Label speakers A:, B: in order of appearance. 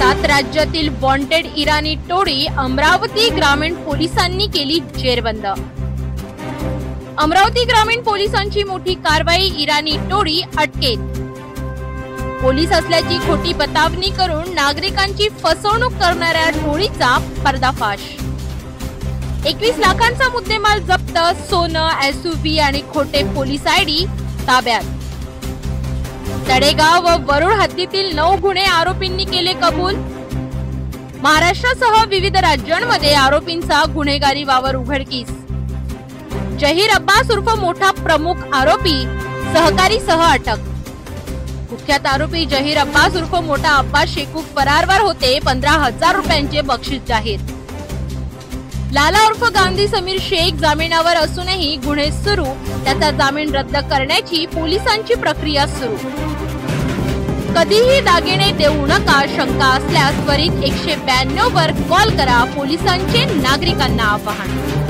A: 7 राज्यातील वॉन्टेड इराणी टोळी अमरावती ग्रामीण पोलिसांनी केली जेरबंद। अमरावती ग्रामीण पोलिसांची मोठी कारवाई, इराणी टोळी अटकेत। पोलीस असल्याची खोटी बतावणी करून नागरिकांची फसवणूक करणाऱ्या टोळीचा पर्दाफाश। 21 लाखांचा मुद्देमाल जप्त, सोनं, एसयूव्ही आणि खोटे पोलीस आयडी ताब्यात। तळेगाव व वरुड हद्दीतील 9 गुन्हे आरोपींनी केले कबूल। महाराष्ट्रासह विविध राज्यांमध्ये आरोपींचा गुन्हेगारी वावर उघडकीस। जहीर अब्बास उर्फ मोठा प्रमुख आरोपी सहकारीसह अटक। कुख्यात आरोपी जहीर अब्बास उर्फ मोठा अब्बास शेकू फरारवर होते। 15,000 रुपयांचे बक्षीस जाहीर। लाला उर्फ गांधी समीर शेख जामिनावर असूनही गुन्हे सुरू, त्याचा जामीन रद्द करण्याची पोलिसांची प्रक्रिया सुरू। कधीही दागिने देऊ नका, शंका असल्यास त्वरित 192 वर कॉल करा, पोलिसांचे नागरिकांना आवाहन।